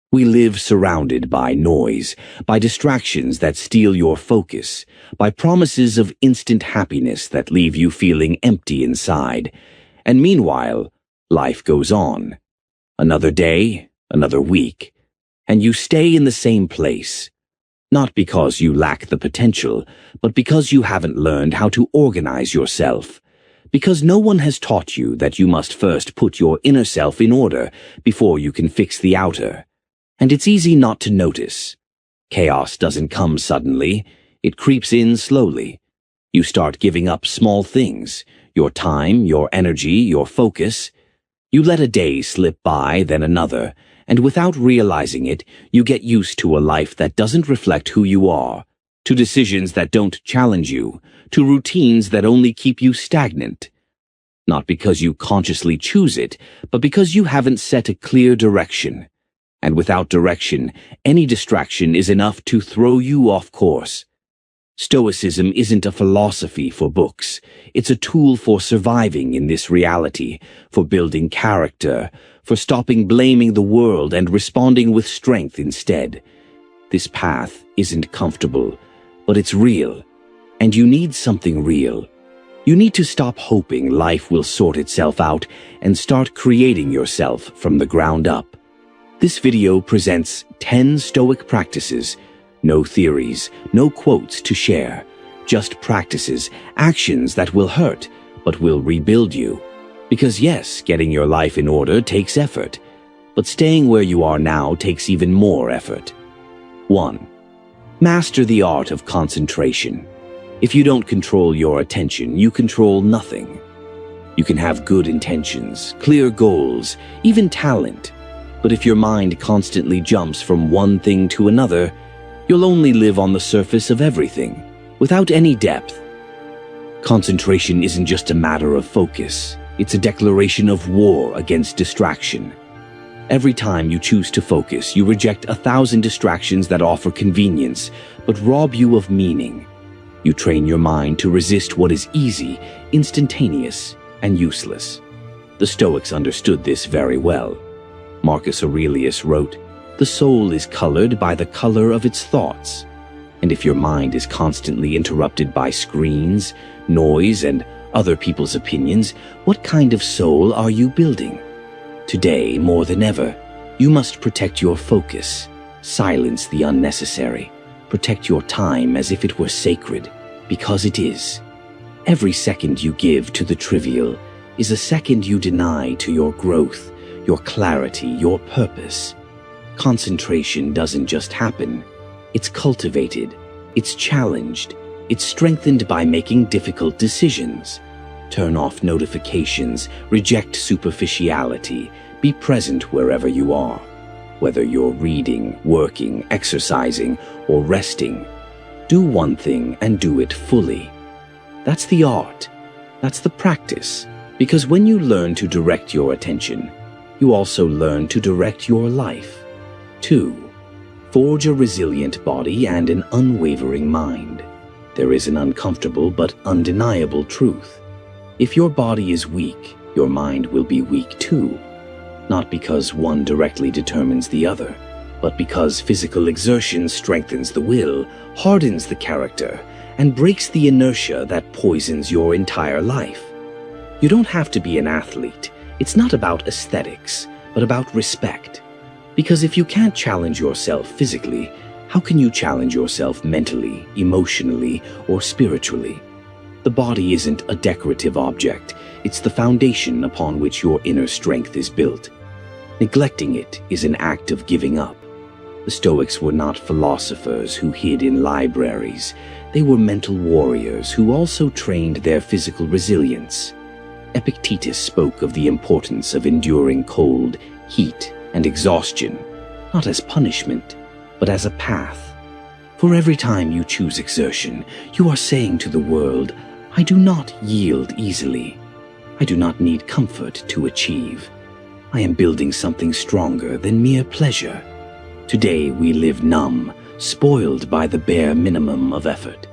We live surrounded by noise, by distractions that steal your focus, by promises of instant happiness that leave you feeling empty inside. And meanwhile, life goes on. Another day, another week, and you stay in the same place. Not because you lack the potential, but because you haven't learned how to organize yourself. Because no one has taught you that you must first put your inner self in order before you can fix the outer. And it's easy not to notice. Chaos doesn't come suddenly. It creeps in slowly. You start giving up small things, your time, your energy, your focus. You let a day slip by, then another, and without realizing it, you get used to a life that doesn't reflect who you are, to decisions that don't challenge you, to routines that only keep you stagnant. Not because you consciously choose it, but because you haven't set a clear direction. And without direction, any distraction is enough to throw you off course. Stoicism isn't a philosophy for books. It's a tool for surviving in this reality, for building character, for stopping blaming the world and responding with strength instead. This path isn't comfortable, but it's real. And you need something real. You need to stop hoping life will sort itself out and start creating yourself from the ground up. This video presents 10 Stoic practices. No theories, no quotes to share. Just practices, actions that will hurt, but will rebuild you. Because yes, getting your life in order takes effort, but staying where you are now takes even more effort. 1. Master the art of concentration. If you don't control your attention, you control nothing. You can have good intentions, clear goals, even talent. But if your mind constantly jumps from one thing to another, you'll only live on the surface of everything, without any depth. Concentration isn't just a matter of focus. It's a declaration of war against distraction. Every time you choose to focus, you reject 1,000 distractions that offer convenience, but rob you of meaning. You train your mind to resist what is easy, instantaneous, and useless. The Stoics understood this very well. Marcus Aurelius wrote, "The soul is colored by the color of its thoughts." And if your mind is constantly interrupted by screens, noise, and other people's opinions, what kind of soul are you building? Today, more than ever, you must protect your focus, silence the unnecessary, protect your time as if it were sacred, because it is. Every second you give to the trivial is a second you deny to your growth, your clarity, your purpose. Concentration doesn't just happen. It's cultivated, it's challenged, it's strengthened by making difficult decisions. Turn off notifications, reject superficiality, be present wherever you are. Whether you're reading, working, exercising, or resting, do one thing and do it fully. That's the art. That's the practice. Because when you learn to direct your attention, you also learn to direct your life. 2. Forge a resilient body and an unwavering mind. There is an uncomfortable but undeniable truth. If your body is weak, your mind will be weak too. Not because one directly determines the other, but because physical exertion strengthens the will, hardens the character, and breaks the inertia that poisons your entire life. You don't have to be an athlete. It's not about aesthetics, but about respect. Because if you can't challenge yourself physically, how can you challenge yourself mentally, emotionally, or spiritually? The body isn't a decorative object. It's the foundation upon which your inner strength is built. Neglecting it is an act of giving up. The Stoics were not philosophers who hid in libraries. They were mental warriors who also trained their physical resilience. Epictetus spoke of the importance of enduring cold, heat, and exhaustion, not as punishment, but as a path. For every time you choose exertion, you are saying to the world, I do not yield easily. I do not need comfort to achieve. I am building something stronger than mere pleasure. Today we live numb, spoiled by the bare minimum of effort.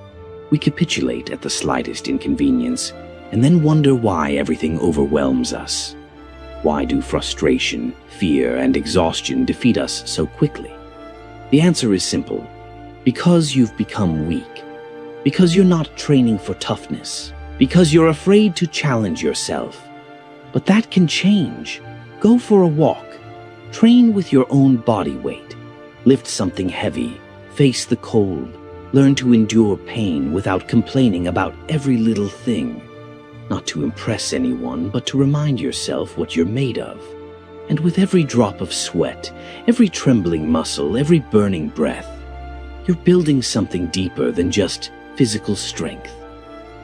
We capitulate at the slightest inconvenience, and then wonder why everything overwhelms us. Why do frustration, fear, and exhaustion defeat us so quickly? The answer is simple. Because you've become weak. Because you're not training for toughness. Because you're afraid to challenge yourself. But that can change. Go for a walk. Train with your own body weight. Lift something heavy. Face the cold. Learn to endure pain without complaining about every little thing. Not to impress anyone, but to remind yourself what you're made of. And with every drop of sweat, every trembling muscle, every burning breath, you're building something deeper than just physical strength.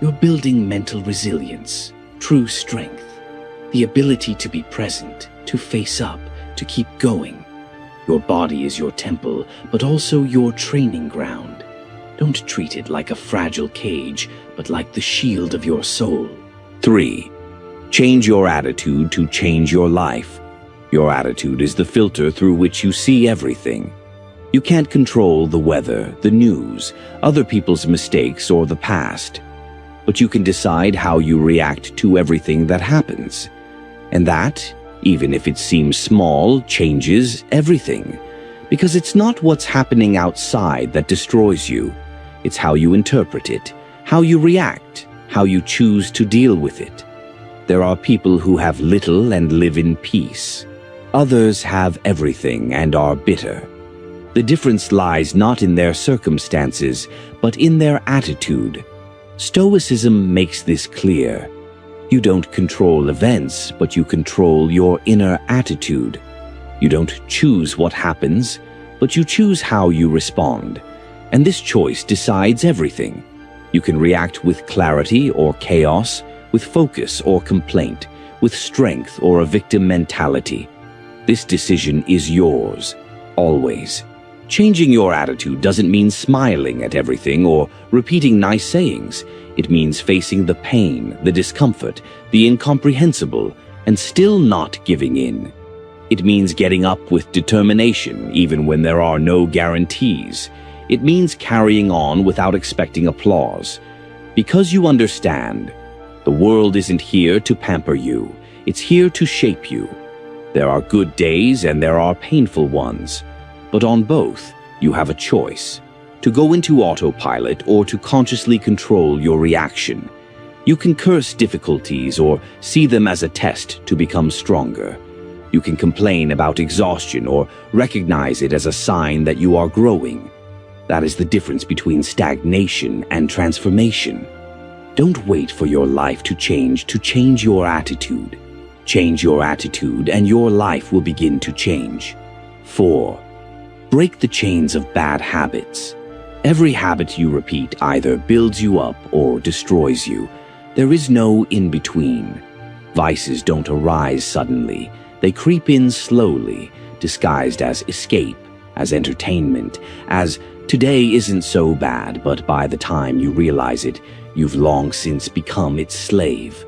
You're building mental resilience, true strength, the ability to be present, to face up, to keep going. Your body is your temple, but also your training ground. Don't treat it like a fragile cage, but like the shield of your soul. 3. Change your attitude to change your life. Your attitude is the filter through which you see everything. You can't control the weather, the news, other people's mistakes, or the past. But you can decide how you react to everything that happens. And that, even if it seems small, changes everything. Because it's not what's happening outside that destroys you. It's how you interpret it, how you react, how you choose to deal with it. There are people who have little and live in peace. Others have everything and are bitter. The difference lies not in their circumstances, but in their attitude. Stoicism makes this clear. You don't control events, but you control your inner attitude. You don't choose what happens, but you choose how you respond. And this choice decides everything. You can react with clarity or chaos, with focus or complaint, with strength or a victim mentality. This decision is yours, always. Changing your attitude doesn't mean smiling at everything or repeating nice sayings. It means facing the pain, the discomfort, the incomprehensible, and still not giving in. It means getting up with determination, even when there are no guarantees. It means carrying on without expecting applause. Because you understand, the world isn't here to pamper you. It's here to shape you. There are good days and there are painful ones. But on both, you have a choice. To go into autopilot or to consciously control your reaction. You can curse difficulties or see them as a test to become stronger. You can complain about exhaustion or recognize it as a sign that you are growing. That is the difference between stagnation and transformation. Don't wait for your life to change your attitude. Change your attitude and your life will begin to change. 4. Break the chains of bad habits. Every habit you repeat either builds you up or destroys you. There is no in-between. Vices don't arise suddenly. They creep in slowly, disguised as escape, as entertainment, as today isn't so bad, but by the time you realize it, you've long since become its slave.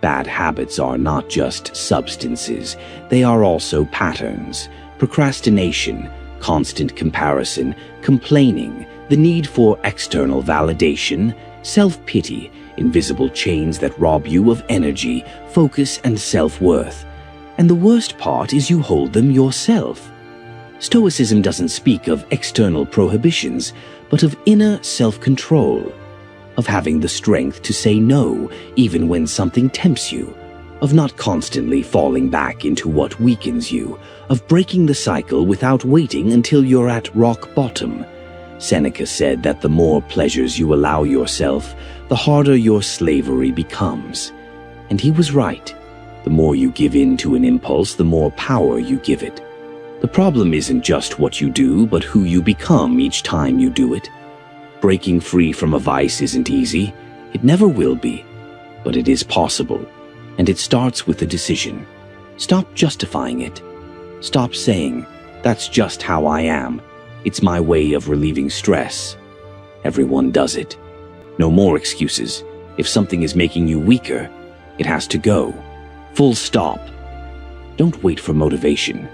Bad habits are not just substances. They are also patterns. Procrastination, constant comparison, complaining, the need for external validation, self-pity, invisible chains that rob you of energy, focus, and self-worth. And the worst part is you hold them yourself. Stoicism doesn't speak of external prohibitions, but of inner self-control, of having the strength to say no even when something tempts you, of not constantly falling back into what weakens you, of breaking the cycle without waiting until you're at rock bottom. Seneca said that the more pleasures you allow yourself, the harder your slavery becomes. And he was right. The more you give in to an impulse, the more power you give it. The problem isn't just what you do, but who you become each time you do it. Breaking free from a vice isn't easy. It never will be. But it is possible. And it starts with a decision. Stop justifying it. Stop saying, "That's just how I am. It's my way of relieving stress." Everyone does it. No more excuses. If something is making you weaker, it has to go. Full stop. Don't wait for motivation.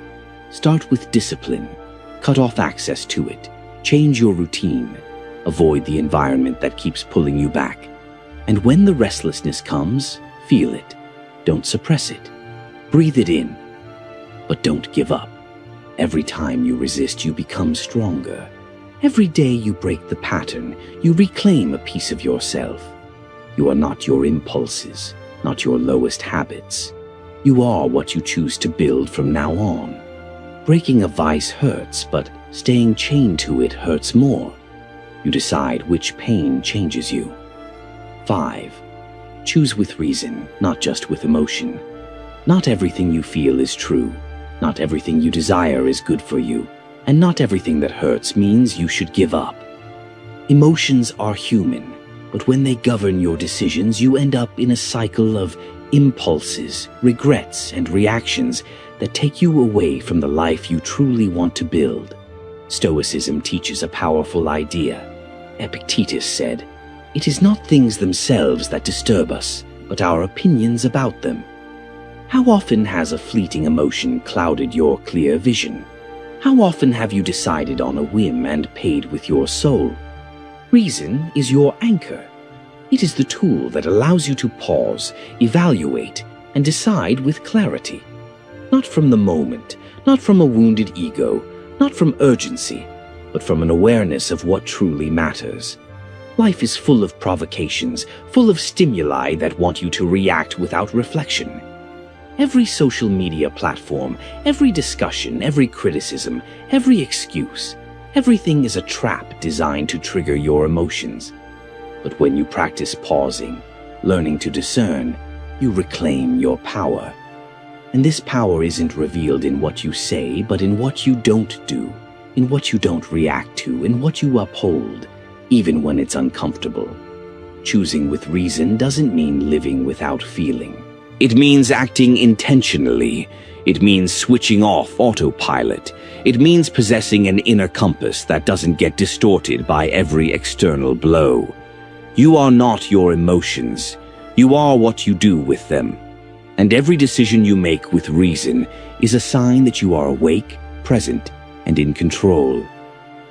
Start with discipline. Cut off access to it. Change your routine. Avoid the environment that keeps pulling you back. And when the restlessness comes, feel it. Don't suppress it. Breathe it in, but don't give up. Every time you resist, you become stronger. Every day you break the pattern, you reclaim a piece of yourself. You are not your impulses, not your lowest habits. You are what you choose to build from now on. Breaking a vice hurts, but staying chained to it hurts more. You decide which pain changes you. 5. Choose with reason, not just with emotion. Not everything you feel is true. Not everything you desire is good for you. And not everything that hurts means you should give up. Emotions are human, but when they govern your decisions, you end up in a cycle of impulses, regrets, and reactions that take you away from the life you truly want to build. Stoicism teaches a powerful idea. Epictetus said, "It is not things themselves that disturb us, but our opinions about them." How often has a fleeting emotion clouded your clear vision? How often have you decided on a whim and paid with your soul? Reason is your anchor. It is the tool that allows you to pause, evaluate, and decide with clarity. Not from the moment, not from a wounded ego, not from urgency, but from an awareness of what truly matters. Life is full of provocations, full of stimuli that want you to react without reflection. Every social media platform, every discussion, every criticism, every excuse, everything is a trap designed to trigger your emotions. But when you practice pausing, learning to discern, you reclaim your power. And this power isn't revealed in what you say, but in what you don't do, in what you don't react to, in what you uphold, even when it's uncomfortable. Choosing with reason doesn't mean living without feeling. It means acting intentionally. It means switching off autopilot. It means possessing an inner compass that doesn't get distorted by every external blow. You are not your emotions. You are what you do with them. And every decision you make with reason is a sign that you are awake, present, and in control.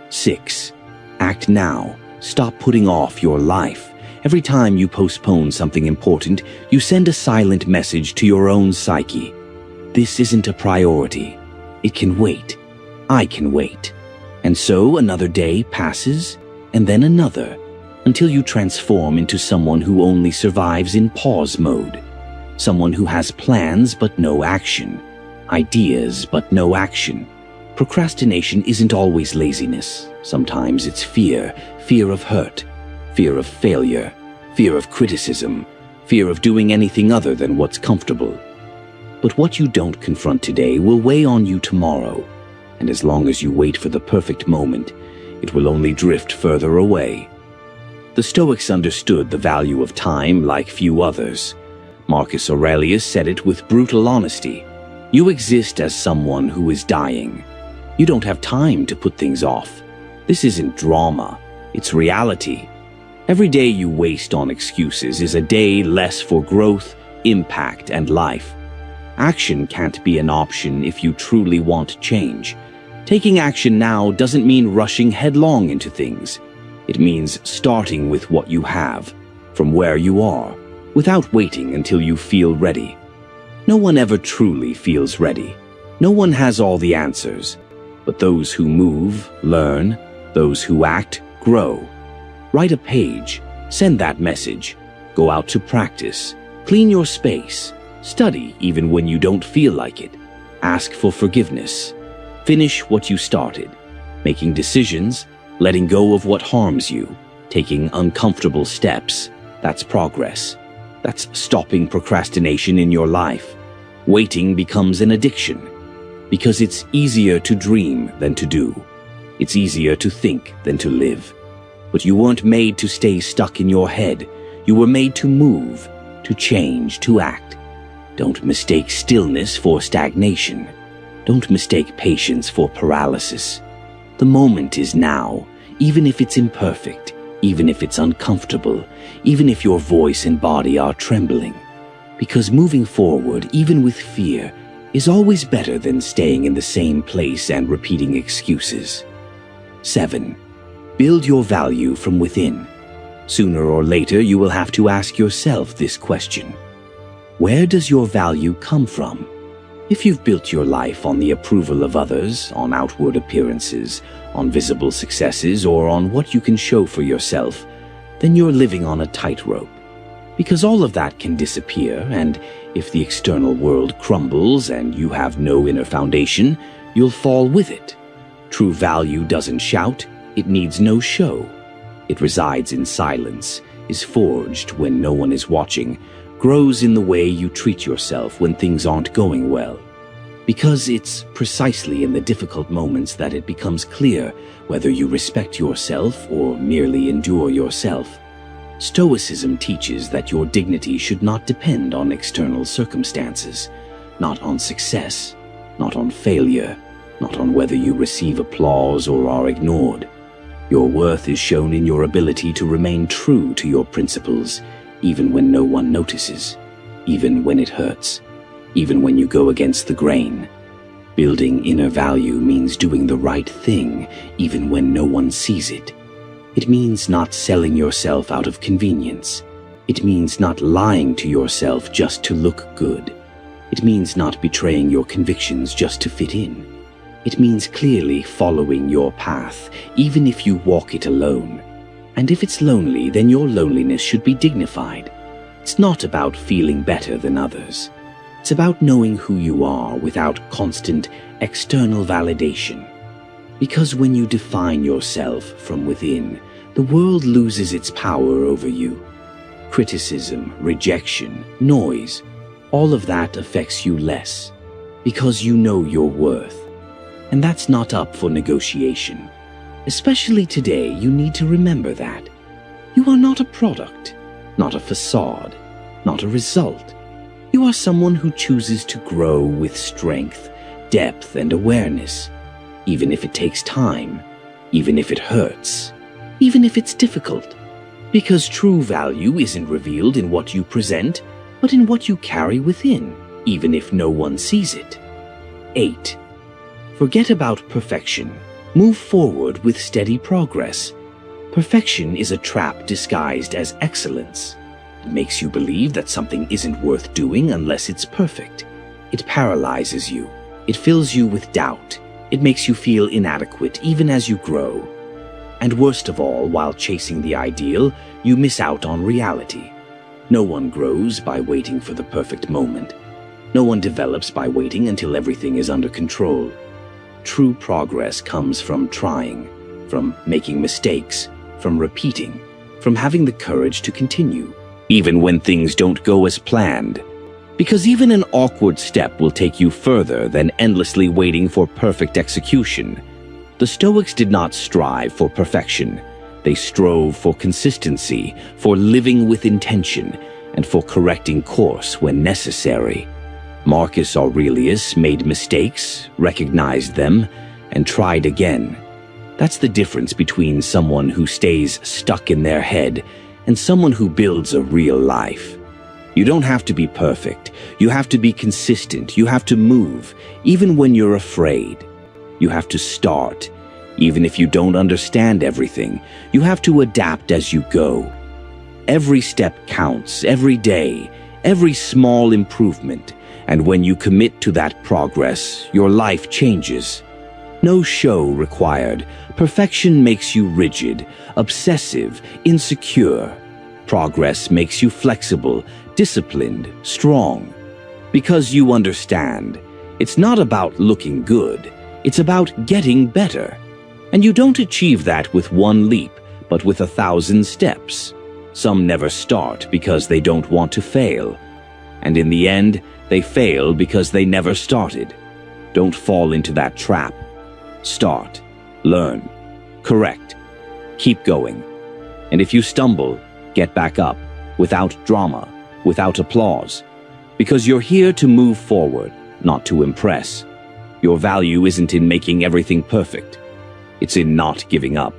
6. Act now. Stop putting off your life. Every time you postpone something important, you send a silent message to your own psyche. This isn't a priority. It can wait. I can wait. And so another day passes, and then another, until you transform into someone who only survives in pause mode. Someone who has plans but no action. Ideas but no action. Procrastination isn't always laziness. Sometimes it's fear. Fear of hurt. Fear of failure. Fear of criticism. Fear of doing anything other than what's comfortable. But what you don't confront today will weigh on you tomorrow. And as long as you wait for the perfect moment, it will only drift further away. The Stoics understood the value of time like few others. Marcus Aurelius said it with brutal honesty. You exist as someone who is dying. You don't have time to put things off. This isn't drama. It's reality. Every day you waste on excuses is a day less for growth, impact, and life. Action can't be an option if you truly want change. Taking action now doesn't mean rushing headlong into things. It means starting with what you have, from where you are, without waiting until you feel ready. No one ever truly feels ready. No one has all the answers. But those who move, learn. Those who act, grow. Write a page. Send that message. Go out to practice. Clean your space. Study even when you don't feel like it. Ask for forgiveness. Finish what you started. Making decisions, letting go of what harms you, taking uncomfortable steps. That's progress. That's stopping procrastination in your life. Waiting becomes an addiction. Because it's easier to dream than to do. It's easier to think than to live. But you weren't made to stay stuck in your head. You were made to move, to change, to act. Don't mistake stillness for stagnation. Don't mistake patience for paralysis. The moment is now, even if it's imperfect, even if it's uncomfortable, even if your voice and body are trembling. Because moving forward, even with fear, is always better than staying in the same place and repeating excuses. 7. Build your value from within. Sooner or later, you will have to ask yourself this question. Where does your value come from? If you've built your life on the approval of others, on outward appearances, on visible successes, or on what you can show for yourself, then you're living on a tightrope. Because all of that can disappear, and if the external world crumbles and you have no inner foundation, you'll fall with it. True value doesn't shout, it needs no show. It resides in silence, is forged when no one is watching, grows in the way you treat yourself when things aren't going well. Because it's precisely in the difficult moments that it becomes clear whether you respect yourself or merely endure yourself. Stoicism teaches that your dignity should not depend on external circumstances, not on success, not on failure, not on whether you receive applause or are ignored. Your worth is shown in your ability to remain true to your principles, even when no one notices, even when it hurts, even when you go against the grain. Building inner value means doing the right thing, even when no one sees it. It means not selling yourself out of convenience. It means not lying to yourself just to look good. It means not betraying your convictions just to fit in. It means clearly following your path, even if you walk it alone. And if it's lonely, then your loneliness should be dignified. It's not about feeling better than others. It's about knowing who you are without constant external validation. Because when you define yourself from within, the world loses its power over you. Criticism, rejection, noise, all of that affects you less, because you know your worth. And that's not up for negotiation. Especially today, you need to remember that. You are not a product, not a facade, not a result. You are someone who chooses to grow with strength, depth, and awareness, even if it takes time, even if it hurts, even if it's difficult. Because true value isn't revealed in what you present, but in what you carry within, even if no one sees it. 8. Forget about perfection. Move forward with steady progress. Perfection is a trap disguised as excellence. It makes you believe that something isn't worth doing unless it's perfect. It paralyzes you. It fills you with doubt. It makes you feel inadequate even as you grow. And worst of all, while chasing the ideal, you miss out on reality. No one grows by waiting for the perfect moment. No one develops by waiting until everything is under control. True progress comes from trying, from making mistakes, from repeating, from having the courage to continue, even when things don't go as planned. Because even an awkward step will take you further than endlessly waiting for perfect execution. The Stoics did not strive for perfection. They strove for consistency, for living with intention, and for correcting course when necessary. Marcus Aurelius made mistakes, recognized them, and tried again. That's the difference between someone who stays stuck in their head and someone who builds a real life. You don't have to be perfect. You have to be consistent. You have to move, even when you're afraid. You have to start, even if you don't understand everything. You have to adapt as you go. Every step counts, every day, every small improvement. And when you commit to that progress, your life changes. No show required. Perfection makes you rigid, obsessive, insecure. Progress makes you flexible, disciplined, strong. Because you understand, it's not about looking good, it's about getting better. And you don't achieve that with one leap, but with 1,000 steps. Some never start because they don't want to fail. And in the end, they fail because they never started. Don't fall into that trap. Start, learn, correct, keep going. And if you stumble, get back up, without drama, without applause. Because you're here to move forward, not to impress. Your value isn't in making everything perfect. It's in not giving up,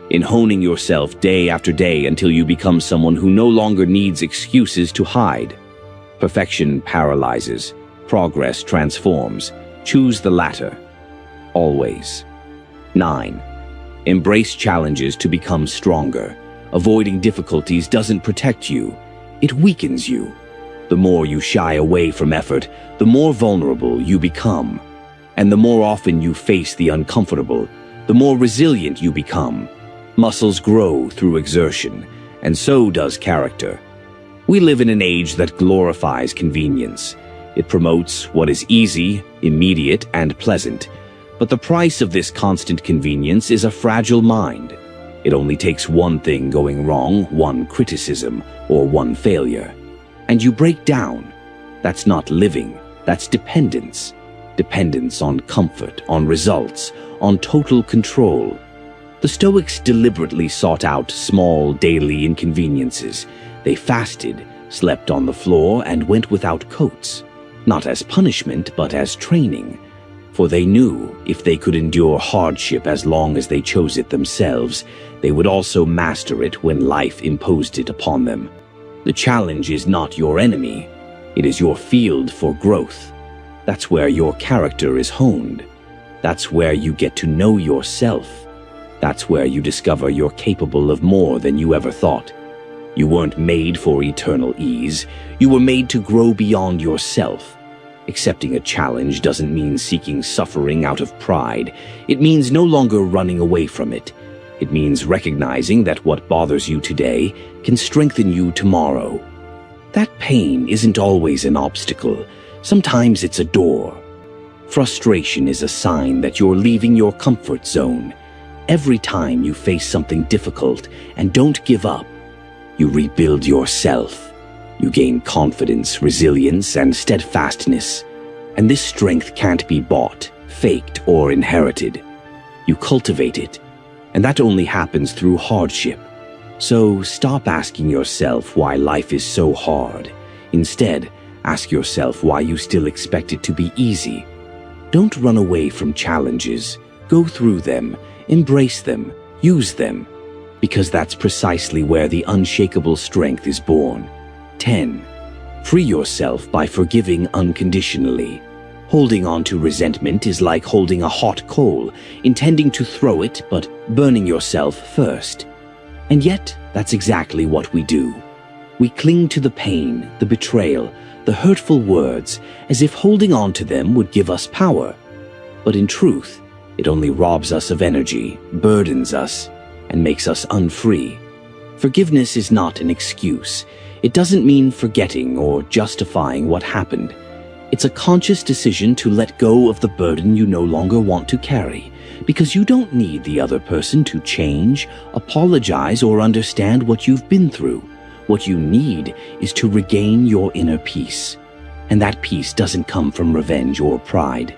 in honing yourself day after day until you become someone who no longer needs excuses to hide. Perfection paralyzes, progress transforms. Choose the latter. Always. 9. Embrace challenges to become stronger. Avoiding difficulties doesn't protect you, it weakens you. The more you shy away from effort, the more vulnerable you become. And the more often you face the uncomfortable, the more resilient you become. Muscles grow through exertion, and so does character. We live in an age that glorifies convenience. It promotes what is easy, immediate, and pleasant. But the price of this constant convenience is a fragile mind. It only takes one thing going wrong, one criticism, or one failure, and you break down. That's not living, that's dependence. Dependence on comfort, on results, on total control. The Stoics deliberately sought out small daily inconveniences. They fasted, slept on the floor, and went without coats, not as punishment, but as training. For they knew if they could endure hardship as long as they chose it themselves, they would also master it when life imposed it upon them. The challenge is not your enemy, it is your field for growth. That's where your character is honed. That's where you get to know yourself. That's where you discover you're capable of more than you ever thought. You weren't made for eternal ease, you were made to grow beyond yourself. Accepting a challenge doesn't mean seeking suffering out of pride. It means no longer running away from it. It means recognizing that what bothers you today can strengthen you tomorrow. That pain isn't always an obstacle. Sometimes it's a door. Frustration is a sign that you're leaving your comfort zone. Every time you face something difficult and don't give up, you rebuild yourself. You gain confidence, resilience, and steadfastness. And this strength can't be bought, faked, or inherited. You cultivate it, and that only happens through hardship. So stop asking yourself why life is so hard. Instead, ask yourself why you still expect it to be easy. Don't run away from challenges. Go through them, embrace them, use them, because that's precisely where the unshakable strength is born. 10. Free yourself by forgiving unconditionally. Holding on to resentment is like holding a hot coal, intending to throw it but burning yourself first. And yet, that's exactly what we do. We cling to the pain, the betrayal, the hurtful words, as if holding on to them would give us power. But in truth, it only robs us of energy, burdens us, and makes us unfree. Forgiveness is not an excuse. It doesn't mean forgetting or justifying what happened. It's a conscious decision to let go of the burden you no longer want to carry, because you don't need the other person to change, apologize, or understand what you've been through. What you need is to regain your inner peace. And that peace doesn't come from revenge or pride.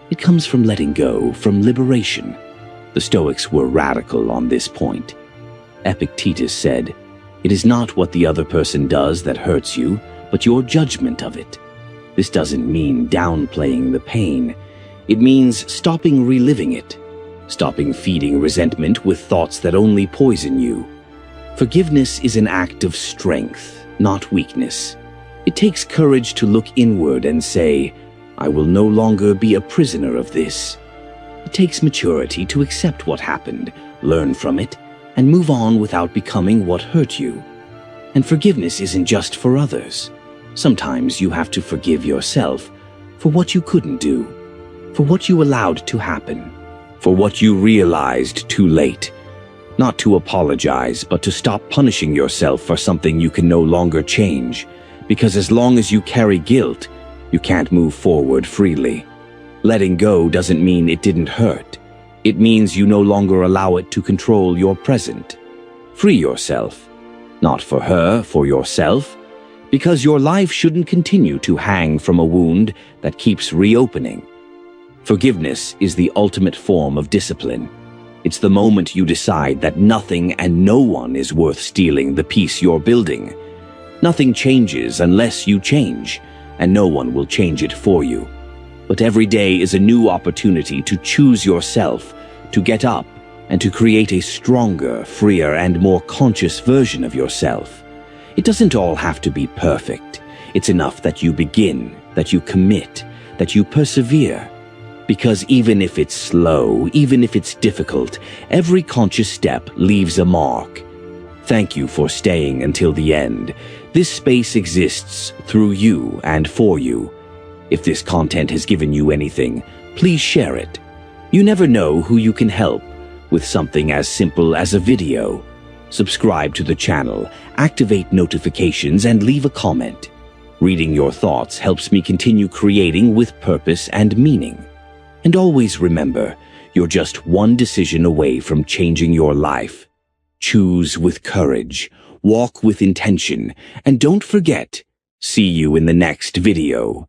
It comes from letting go, from liberation. The Stoics were radical on this point. Epictetus said, "It is not what the other person does that hurts you, but your judgment of it." This doesn't mean downplaying the pain. It means stopping reliving it, stopping feeding resentment with thoughts that only poison you. Forgiveness is an act of strength, not weakness. It takes courage to look inward and say, "I will no longer be a prisoner of this." It takes maturity to accept what happened, learn from it, and move on without becoming what hurt you. And forgiveness isn't just for others. Sometimes you have to forgive yourself for what you couldn't do, for what you allowed to happen, for what you realized too late. Not to apologize, but to stop punishing yourself for something you can no longer change, because as long as you carry guilt, you can't move forward freely. Letting go doesn't mean it didn't hurt. It means you no longer allow it to control your present. Free yourself. Not for her, for yourself. Because your life shouldn't continue to hang from a wound that keeps reopening. Forgiveness is the ultimate form of discipline. It's the moment you decide that nothing and no one is worth stealing the peace you're building. Nothing changes unless you change, and no one will change it for you. But every day is a new opportunity to choose yourself, to get up, and to create a stronger, freer, and more conscious version of yourself. It doesn't all have to be perfect. It's enough that you begin, that you commit, that you persevere. Because even if it's slow, even if it's difficult, every conscious step leaves a mark. Thank you for staying until the end. This space exists through you and for you. If this content has given you anything, please share it. You never know who you can help with something as simple as a video. Subscribe to the channel, activate notifications, and leave a comment. Reading your thoughts helps me continue creating with purpose and meaning. And always remember, you're just one decision away from changing your life. Choose with courage, walk with intention, and don't forget, see you in the next video.